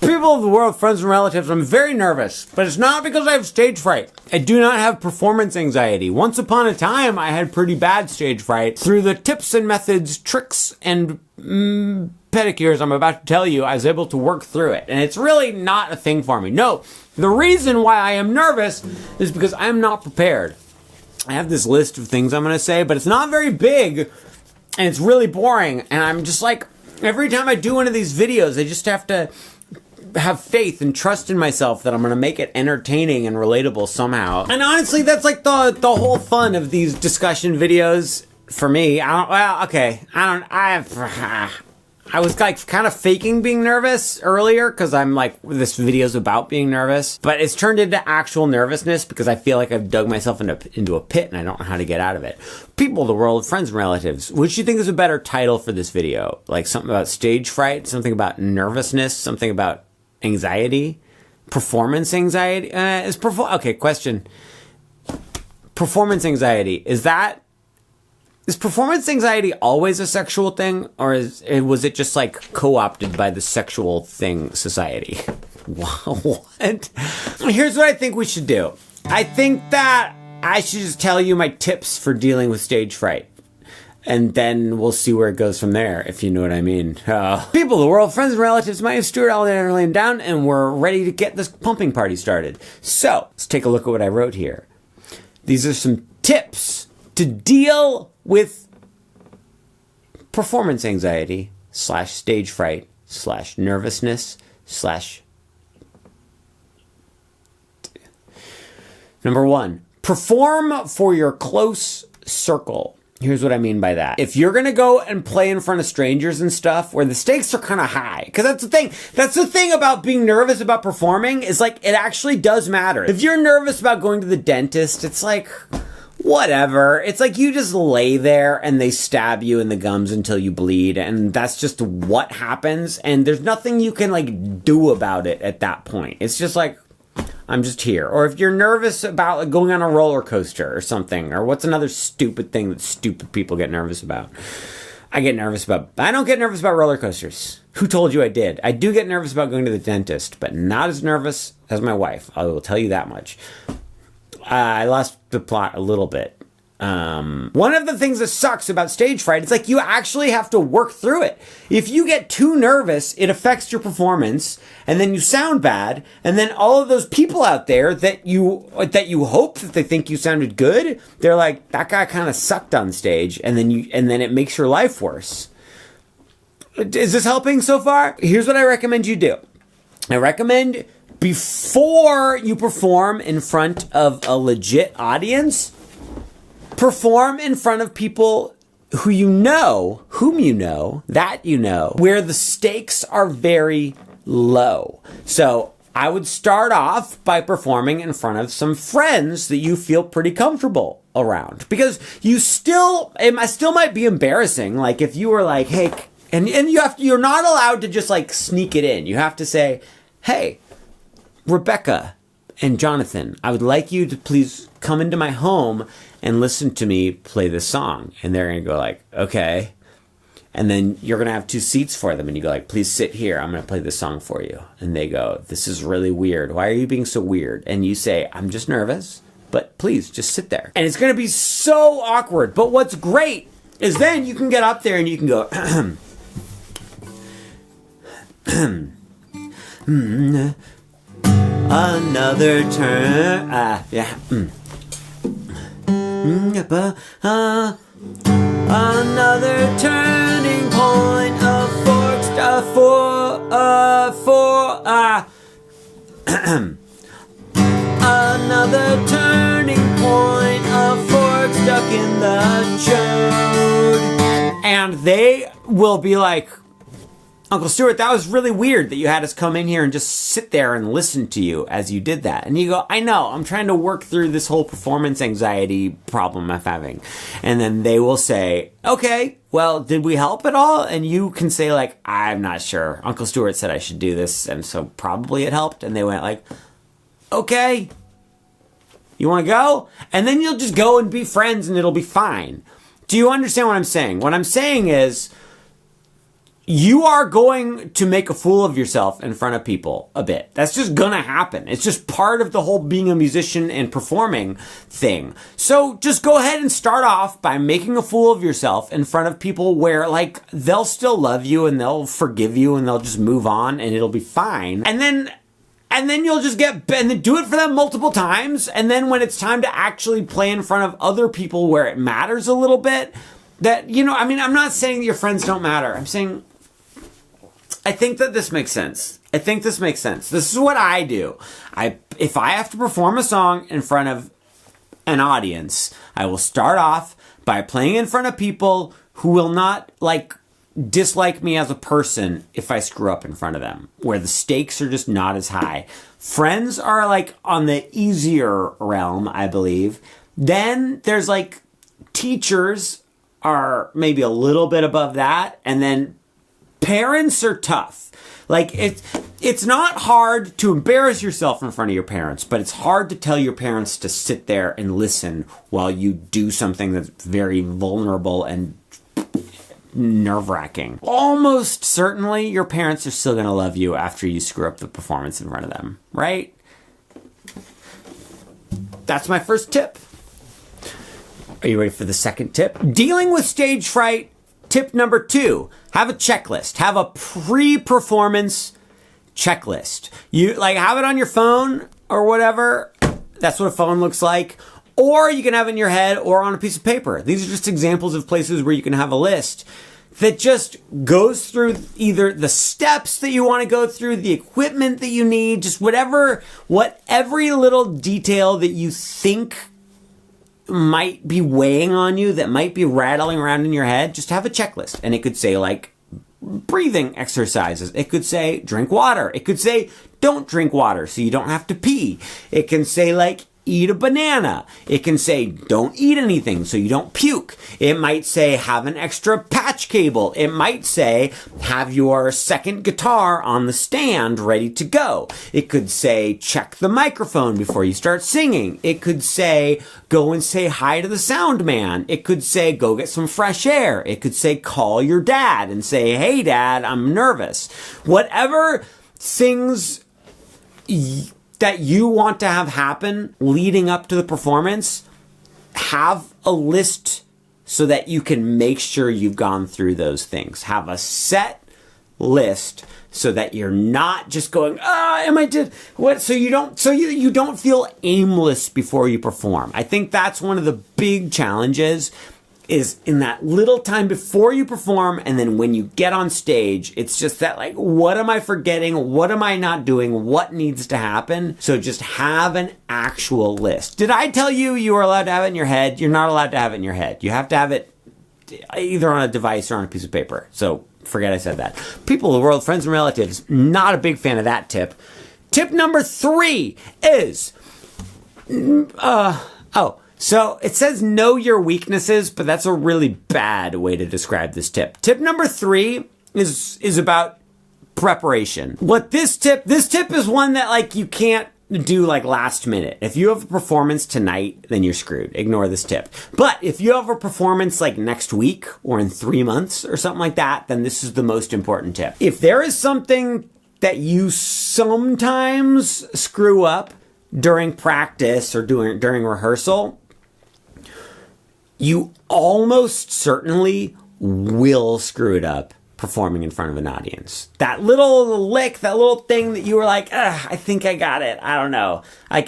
People of the world, friends and relatives, I'm very nervous, but it's not because I have stage fright. I do not have performance anxiety. Once upon a time, I had pretty bad stage fright. Through the tips and methods, tricks, and pedicures I'm about to tell you, I was able to work through it. And it's really not a thing for me. No, the reason why I am nervous is because I'm not prepared. I have this list of things I'm going to say, but it's not very big, and it's really boring. And I'm just like, every time I do one of these videos, I just have to have faith and trust in myself that I'm going to make it entertaining and relatable somehow. And honestly, that's like the whole fun of these discussion videos for me. I was like kind of faking being nervous earlier because I'm like, this video's about being nervous, but it's turned into actual nervousness because I feel like I've dug myself into a pit and I don't know how to get out of it. People of the world, friends and relatives, which do you think is a better title for this video? Like something about stage fright, something about nervousness, something about anxiety, performance anxiety? Okay, question. Performance anxiety, is performance anxiety always a sexual thing, or was it just like co-opted by the sexual thing society? What? Here's what I think we should do. I think that I should just tell you my tips for dealing with stage fright. And then we'll see where it goes from there, if you know what I mean. People of the world, friends and relatives, my name is Stuart, all laying down, and we're ready to get this pumping party started. So, let's take a look at what I wrote here. These are some tips to deal with performance anxiety / stage fright / nervousness / Number 1, perform for your close circle. Here's what I mean by that. If you're gonna go and play in front of strangers and stuff where the stakes are kind of high, because that's the thing. That's the thing about being nervous about performing, is like, it actually does matter. If you're nervous about going to the dentist, it's like, whatever. It's like you just lay there and they stab you in the gums until you bleed, and that's just what happens, and there's nothing you can like do about it at that point. It's just like, I'm just here. Or if you're nervous about like, going on a roller coaster or something, or what's another stupid thing that stupid people get nervous about? I don't get nervous about roller coasters. Who told you I did? I do get nervous about going to the dentist, but not as nervous as my wife. I will tell you that much. I lost the plot a little bit. One of the things that sucks about stage fright, it's like you actually have to work through it. If you get too nervous, it affects your performance, and then you sound bad, and then all of those people out there that you hope that they think you sounded good, they're like, that guy kind of sucked on stage, and then it makes your life worse. Is this helping so far? Here's what I recommend you do. I recommend, before you perform in front of a legit audience, perform in front of people whom you know, where the stakes are very low. So I would start off by performing in front of some friends that you feel pretty comfortable around, because it still might be embarrassing. Like if you were like, hey, and you're not allowed to just like sneak it in. You have to say, hey, Rebecca and Jonathan, I would like you to please come into my home and listen to me play this song. And they're going to go like, okay. And then you're going to have 2 seats for them. And you go like, please sit here. I'm going to play this song for you. And they go, this is really weird. Why are you being so weird? And you say, I'm just nervous, but please just sit there. And it's going to be so awkward. But what's great is then you can get up there and you can go, another turn. Another turning point, another turning point, a fork stuck in the chode. And they will be like, Uncle Stuart, that was really weird that you had us come in here and just sit there and listen to you as you did that. And you go, I know, I'm trying to work through this whole performance anxiety problem I'm having. And then they will say, okay, well, did we help at all? And you can say like, I'm not sure. Uncle Stuart said I should do this, and so probably it helped. And they went like, okay, you want to go? And then you'll just go and be friends and it'll be fine. Do you understand what I'm saying? What I'm saying is, you are going to make a fool of yourself in front of people a bit. That's just gonna happen. It's just part of the whole being a musician and performing thing. So just go ahead and start off by making a fool of yourself in front of people where like they'll still love you and they'll forgive you and they'll just move on and it'll be fine. And then you'll just and then do it for them multiple times. And then when it's time to actually play in front of other people where it matters a little bit, that, you know, I mean, I'm not saying your friends don't matter. I'm saying, I think that this makes sense. I think this makes sense. This is what I do. If I have to perform a song in front of an audience, I will start off by playing in front of people who will not like dislike me as a person if I screw up in front of them, where the stakes are just not as high. Friends are like on the easier realm, I believe. Then there's like teachers are maybe a little bit above that, and then parents are tough. Like it's not hard to embarrass yourself in front of your parents, but it's hard to tell your parents to sit there and listen while you do something that's very vulnerable and nerve-wracking. Almost certainly your parents are still going to love you after you screw up the performance in front of them, right? That's my first tip. Are you ready for the second tip? Dealing with stage fright. Tip number 2, have a checklist. Have a pre-performance checklist. You like have it on your phone or whatever. That's what a phone looks like. Or you can have it in your head or on a piece of paper. These are just examples of places where you can have a list that just goes through either the steps that you want to go through, the equipment that you need, just every little detail that you think might be weighing on you, that might be rattling around in your head. Just have a checklist. And it could say like breathing exercises. It could say drink water. It could say don't drink water so you don't have to pee. It can say like eat a banana. It can say don't eat anything so you don't puke. It might say have an extra patch cable. It might say have your second guitar on the stand ready to go. It could say check the microphone before you start singing. It could say go and say hi to the sound man. It could say go get some fresh air. It could say call your dad and say, hey dad, I'm nervous. Whatever things that you want to have happen leading up to the performance, have a list so that you can make sure you've gone through those things. Have a set list so that you're not just going, so you don't feel aimless before you perform. I think that's one of the big challenges is in that little time before you perform, and then when you get on stage, it's just that like, what am I forgetting? What am I not doing? What needs to happen? So just have an actual list. Did I tell you you are allowed to have it in your head? You're not allowed to have it in your head. You have to have it either on a device or on a piece of paper. So forget I said that. People of the world, friends and relatives, not a big fan of that tip. Tip number 3 is, so it says know your weaknesses, but that's a really bad way to describe this tip. Tip number 3 is about preparation. This tip is one that like you can't do like last minute. If you have a performance tonight, then you're screwed. Ignore this tip. But if you have a performance like next week or in 3 months or something like that, then this is the most important tip. If there is something that you sometimes screw up during practice or during rehearsal, you almost certainly will screw it up performing in front of an audience. That little lick, that little thing that you were like, I think I got it. I don't know. I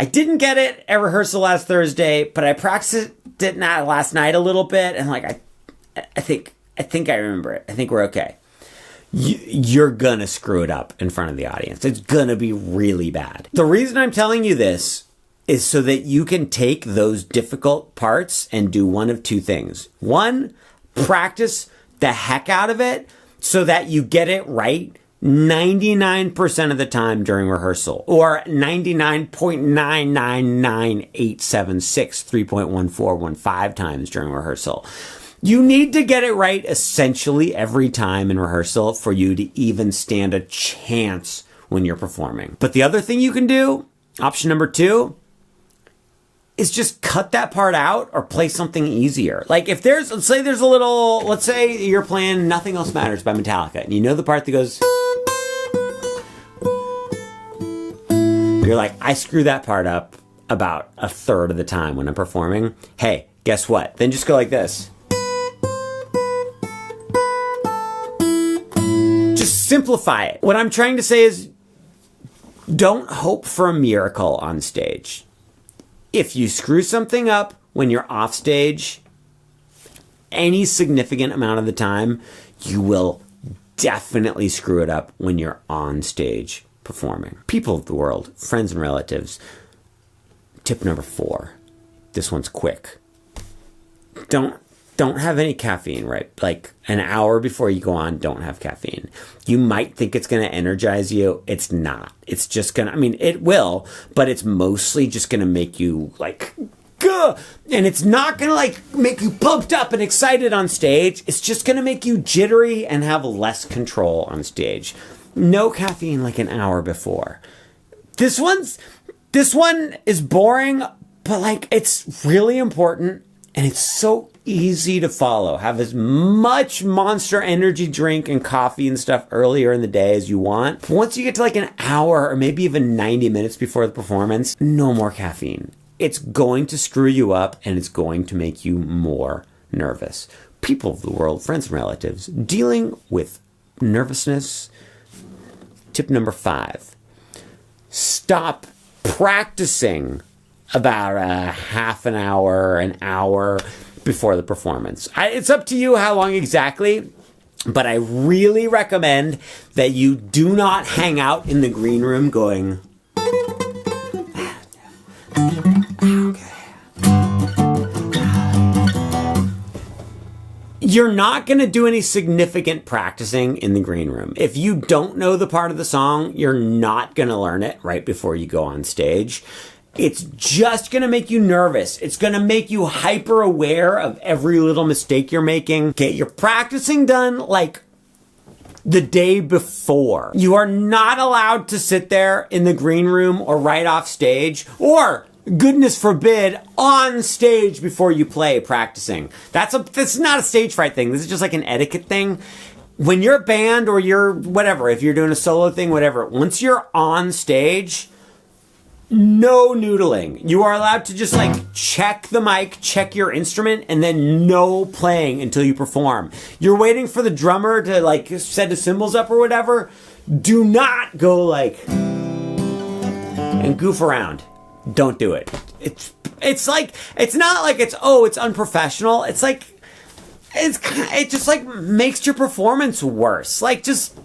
didn't get it at rehearsal last Thursday, but I practiced it last night a little bit, and like I think I remember it. I think we're okay. You're gonna screw it up in front of the audience. It's gonna be really bad. The reason I'm telling you this is so that you can take those difficult parts and do one of two things. One, practice the heck out of it so that you get it right 99% of the time during rehearsal, or 99.999,876 3.1415 times during rehearsal. You need to get it right essentially every time in rehearsal for you to even stand a chance when you're performing. But the other thing you can do, option number 2, is just cut that part out or play something easier. Like if let's say you're playing Nothing Else Matters by Metallica, and you know the part that goes, you're like, I screw that part up about a third of the time when I'm performing. Hey, guess what? Then just go like this. Just simplify it. What I'm trying to say is, don't hope for a miracle on stage. If you screw something up when you're off stage, any significant amount of the time, you will definitely screw it up when you're on stage performing. People of the world, friends and relatives, tip number 4. This one's quick. Don't have any caffeine, right? Like an hour before you go on, don't have caffeine. You might think it's going to energize you. It's not. It's just going to, it will, but it's mostly just going to make you like, gah! And it's not going to like make you pumped up and excited on stage. It's just going to make you jittery and have less control on stage. No caffeine like an hour before. This one is boring, but like it's really important and it's so easy to follow. Have as much Monster Energy drink and coffee and stuff earlier in the day as you want. But once you get to like an hour or maybe even 90 minutes before the performance, no more caffeine. It's going to screw you up and it's going to make you more nervous. People of the world, friends and relatives, dealing with nervousness. Tip number 5. Stop practicing about a half an hour before the performance. It's up to you how long exactly, but I really recommend that you do not hang out in the green room going, you're not going to do any significant practicing in the green room. If you don't know the part of the song, you're not going to learn it right before you go on stage. It's just going to make you nervous. It's going to make you hyper aware of every little mistake you're making. Get your practicing done like the day before. You are not allowed to sit there in the green room or right off stage or, goodness forbid, on stage before you play practicing. That's not a stage fright thing. This is just like an etiquette thing. When you're a band or you're whatever, if you're doing a solo thing, whatever, once you're on stage, no noodling. You are allowed to just like check the mic, check your instrument, and then no playing until you perform. You're waiting for the drummer to like set the cymbals up or whatever. Do not go like and goof around. Don't do it. It's like, it's not like it's unprofessional. It's like, it just like makes your performance worse. Like just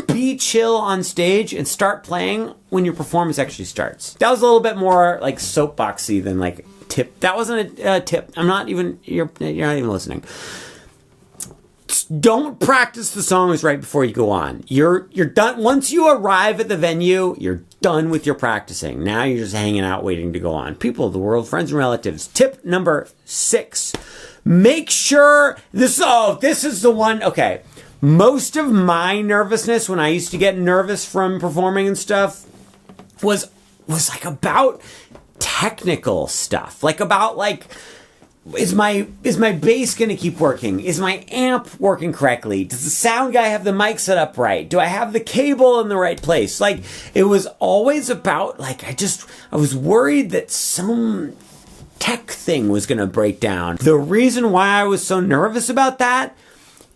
be chill on stage and start playing when your performance actually starts. That was a little bit more like soapboxy than like tip. That wasn't a tip. You're not even listening. Don't practice the songs right before you go on. You're done. Once you arrive at the venue, you're done with your practicing. Now you're just hanging out waiting to go on. People of the world, friends and relatives. Tip number 6. Make sure this is the one. Okay. Most of my nervousness when I used to get nervous from performing and stuff was like about technical stuff. Like about like, is my bass going to keep working? Is my amp working correctly? Does the sound guy have the mic set up right? Do I have the cable in the right place? Like it was always about like, I was worried that some tech thing was going to break down. The reason why I was so nervous about that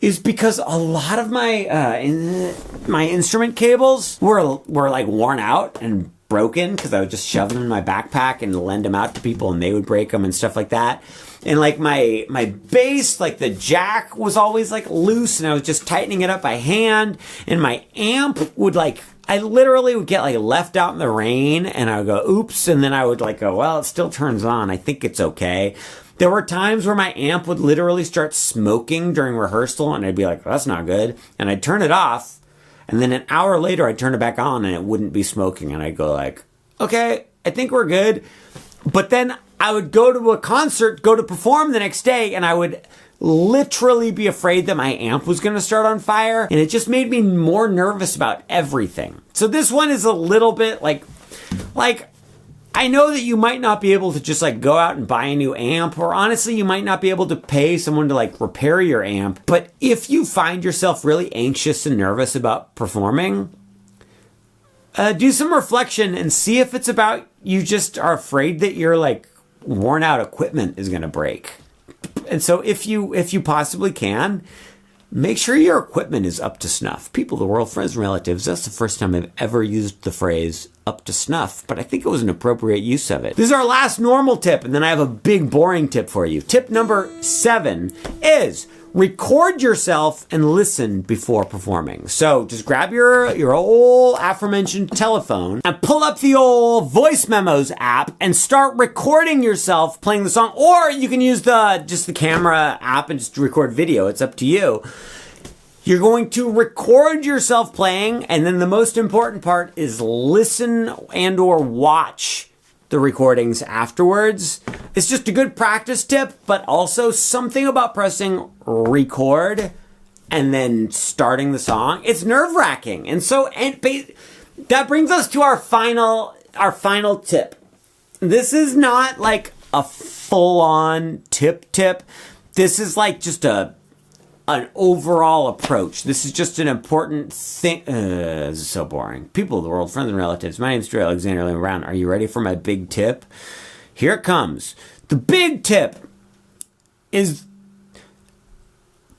is because a lot of my my instrument cables were like worn out and broken because I would just shove them in my backpack and lend them out to people and they would break them and stuff like that. And like my bass, like the jack was always like loose and I was just tightening it up by hand. And my amp would like, I literally would get like left out in the rain and I would go, oops. And then I would like go, well, it still turns on. I think it's okay. There were times where my amp would literally start smoking during rehearsal and I'd be like, well, that's not good. And I'd turn it off. And then an hour later, I'd turn it back on and it wouldn't be smoking. And I'd go like, okay, I think we're good. But then I would go to a concert, go to perform the next day, and I would literally be afraid that my amp was going to start on fire. And it just made me more nervous about everything. So this one is a little bit like I know that you might not be able to just like go out and buy a new amp, or honestly, you might not be able to pay someone to like repair your amp. But if you find yourself really anxious and nervous about performing, do some reflection and see if it's about you just are afraid that your like worn out equipment is going to break. And so if you possibly can, make sure your equipment is up to snuff. People of the world, friends and relatives, that's the first time I've ever used the phrase up to snuff, but I think it was an appropriate use of it. This is our last normal tip, and then I have a big boring tip for you. Tip number 7 is record yourself and listen before performing. So just grab your old aforementioned telephone and pull up the old voice memos app and start recording yourself playing the song. Or you can use just the camera app and just record video. It's up to you. You're going to record yourself playing, and then the most important part is listen and or watch the recordings afterwards. It's just a good practice tip, but also something about pressing record and then starting the song. It's nerve-wracking. And so that brings us to our final tip. This is not like a full-on tip. This is like just an overall approach. This is just an important thing. This is so boring. People of the world, friends and relatives, my name is Stuart Alexander Lehman-brown. Are you ready for my big tip? Here it comes. The big tip is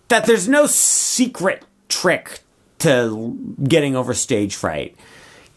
that there's no secret trick to getting over stage fright.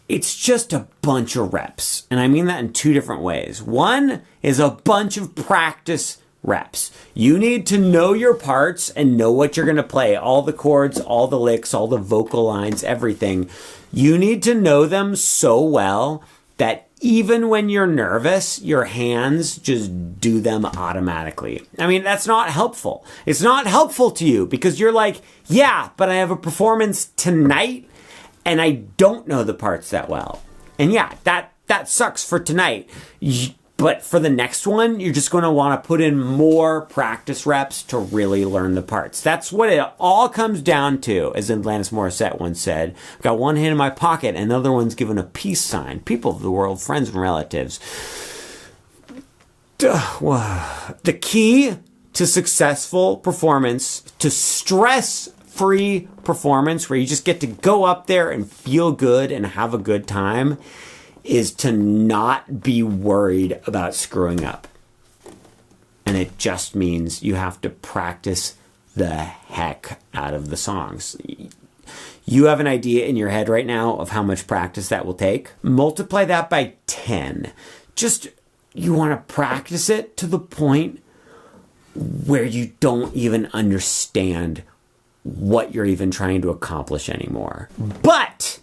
It's just a bunch of reps. And I mean that in 2 different ways. One is a bunch of practice reps. You need to know your parts and know what you're going to play. All the chords, all the licks, all the vocal lines, everything. You need to know them so well that even when you're nervous, your hands just do them automatically. I mean, that's not helpful. It's not helpful to you because you're like, yeah, but I have a performance tonight and I don't know the parts that well. And yeah, that sucks for tonight. But for the next one, you're just going to want to put in more practice reps to really learn the parts. That's what it all comes down to, as Alanis Morissette once said. I've got one hand in my pocket and the other one's given a peace sign. People of the world, friends and relatives. The key to successful performance, to stress-free performance, where you just get to go up there and feel good and have a good time, is to not be worried about screwing up. And it just means you have to practice the heck out of the songs. You have an idea in your head right now of how much practice that will take. Multiply that by 10. You want to practice it to the point where you don't even understand what you're even trying to accomplish anymore. But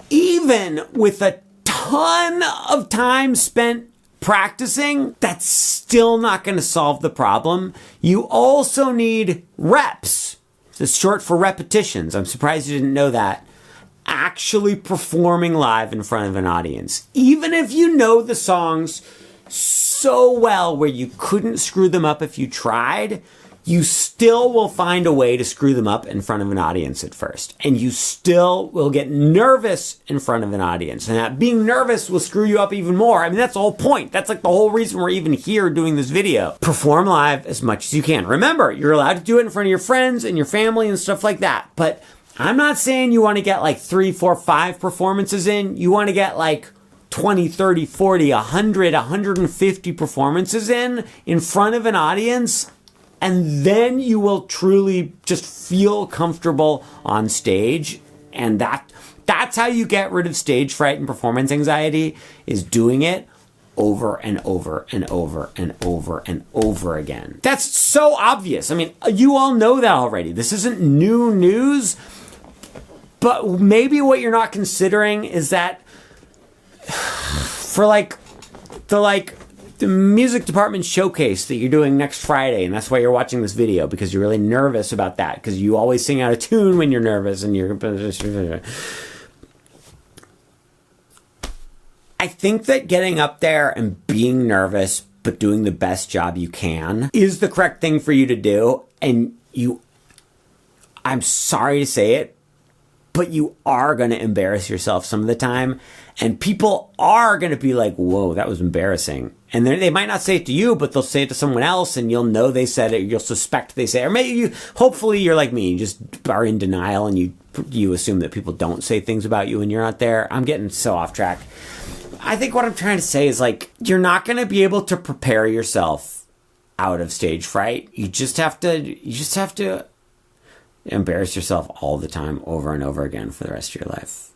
even with a ton of time spent practicing, that's still not going to solve the problem. You also need reps. It's short for repetitions. I'm surprised you didn't know that. Actually performing live in front of an audience. Even if you know the songs so well where you couldn't screw them up if you tried, you still will find a way to screw them up in front of an audience at first. And you still will get nervous in front of an audience. And that being nervous will screw you up even more. I mean, that's the whole point. That's like the whole reason we're even here doing this video. Perform live as much as you can. Remember, you're allowed to do it in front of your friends and your family and stuff like that. But I'm not saying you want to get like 3, 4, 5 performances in. You want to get like 20, 30, 40, 100, 150 performances in front of an audience. And then you will truly just feel comfortable on stage. And that's how you get rid of stage fright and performance anxiety, is doing it over and over and over and over and over again. That's so obvious. I mean, you all know that already. This isn't new news. But maybe what you're not considering is that for the music department showcase that you're doing next Friday, and that's why you're watching this video, because you're really nervous about that, because you always sing out of tune when you're nervous, and I think that getting up there and being nervous but doing the best job you can is the correct thing for you to do. And I'm sorry to say it, but you are going to embarrass yourself some of the time. And people are going to be like, whoa, that was embarrassing. And they might not say it to you, but they'll say it to someone else, and you'll know they said it. You'll suspect they say it. Or maybe hopefully you're like me, you just are in denial and you assume that people don't say things about you when you're not there. I'm getting so off track. I think what I'm trying to say is, like, you're not going to be able to prepare yourself out of stage fright. You just have to embarrass yourself all the time, over and over again, for the rest of your life.